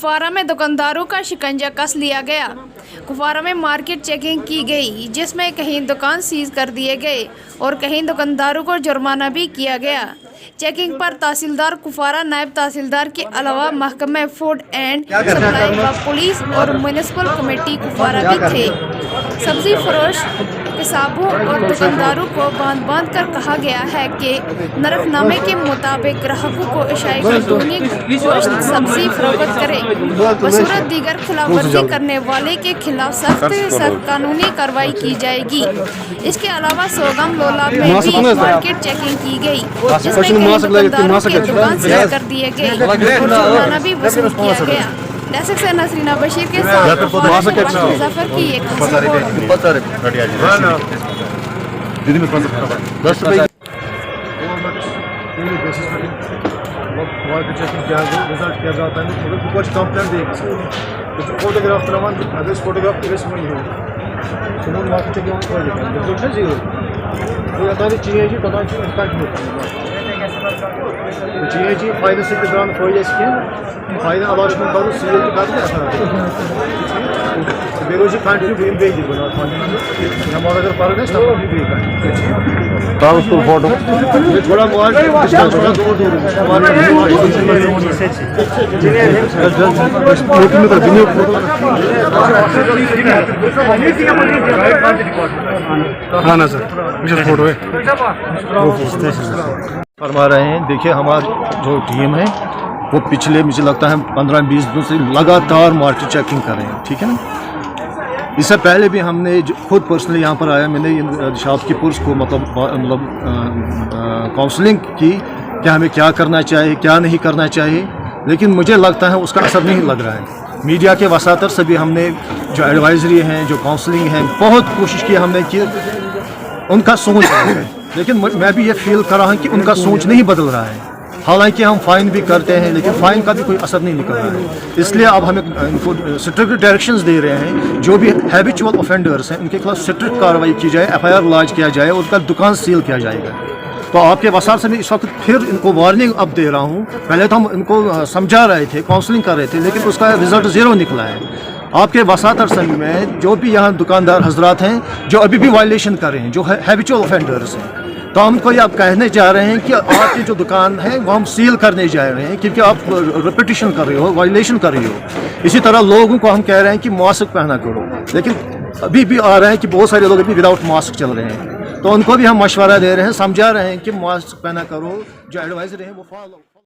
कुपवारा में दुकानदारों का शिकंजा कस लिया गया। कुपवारा में मार्केट चेकिंग की गई, जिसमें कहीं दुकान सीज कर दिए गए और कहीं दुकानदारों को जुर्माना भी किया गया। चेकिंग पर तहसीलदार कुपवारा, नायब तहसीलदार के अलावा महकमे फूड एंड सप्लाई व पुलिस और म्युनिसिपल कमेटी कुपवारा भी थे। सब्जी फरोश किसाबों और दुकानदारों को बांध कर कहा गया है कि नरफनामे के मुताबिक ग्राहकों को इशाए की दूनी गोश्त सब्जी फरोख्त करें। बसूरत दीगर खिलाफवर्जी करने वाले के खिलाफ सख्त कानूनी कार्रवाई की जाएगी। इसके अलावा सोगम लोला में भी मार्केट चेकिंग की गई, जिसमें कई दुकानदारों के दुकान सीज कर दिए गए और जुर्माना भी वसूल किया गया। डेस्क से नसरीना बशीर के साथ मुजफ्फर की एक फायदे से फायदा अलॉटमेंट करूँ सीएल बेरोजी कंटिन्यू अगर पर फोटो थोड़ा हाँ ना सर फोटो है फरमा रहे हैं। देखिए हमारी जो टीम है वो पिछले मुझे लगता है 15-20 दिनों से लगातार मार्केट चेकिंग कर रहे हैं, ठीक है ना। इससे पहले भी हमने खुद पर्सनली यहाँ पर आया, मैंने शॉपकीपर्स को मतलब काउंसलिंग की कि हमें क्या करना चाहिए क्या नहीं करना चाहिए, लेकिन मुझे लगता है उसका असर नहीं लग रहा है। मीडिया के वसातर से भी हमने जो एडवाइजरी हैं जो काउंसलिंग है बहुत कोशिश की हमने कि उनका सोच है, लेकिन मैं भी ये फील कर रहा हूँ कि उनका सोच नहीं बदल रहा है। हालांकि हम फाइन भी करते हैं लेकिन फाइन का भी कोई असर नहीं निकल रहा है। इसलिए अब हमें इनको स्ट्रिक्ट डायरेक्शंस दे रहे हैं, जो भी हैबिचुअल ऑफेंडर्स हैं उनके खिलाफ स्ट्रिक्ट कार्रवाई की जाए, एफआईआर लॉन्च किया जाए, उनका दुकान सील किया जाएगा। तो आपके वसार से मैं इस वक्त फिर इनको वार्निंग अब दे रहा हूँ। पहले तो हम इनको समझा रहे थे, काउंसलिंग कर रहे थे, लेकिन उसका रिजल्ट ज़ीरो निकला है। आपके वसातर संघ में जो भी यहाँ दुकानदार हजरात हैं जो अभी भी वायलेशन कर रहे हैं, जो हैबिचुअल ऑफेंडर्स हैं, तो हम उनको ये आप कहने जा रहे हैं कि आपकी जो दुकान है वो हम सील करने जा रहे हैं, क्योंकि आप रिपीटिशन कर रहे हो, वायलेशन कर रहे हो। इसी तरह लोगों को हम कह रहे हैं कि मास्क पहना करो, लेकिन अभी भी आ रहे हैं कि बहुत सारे लोग अभी विदाउट मास्क चल रहे हैं। तो उनको भी हम मशवरा दे रहे हैं, समझा रहे हैं कि मास्क पहना करो, जो एडवाइजर हैं वो फॉलो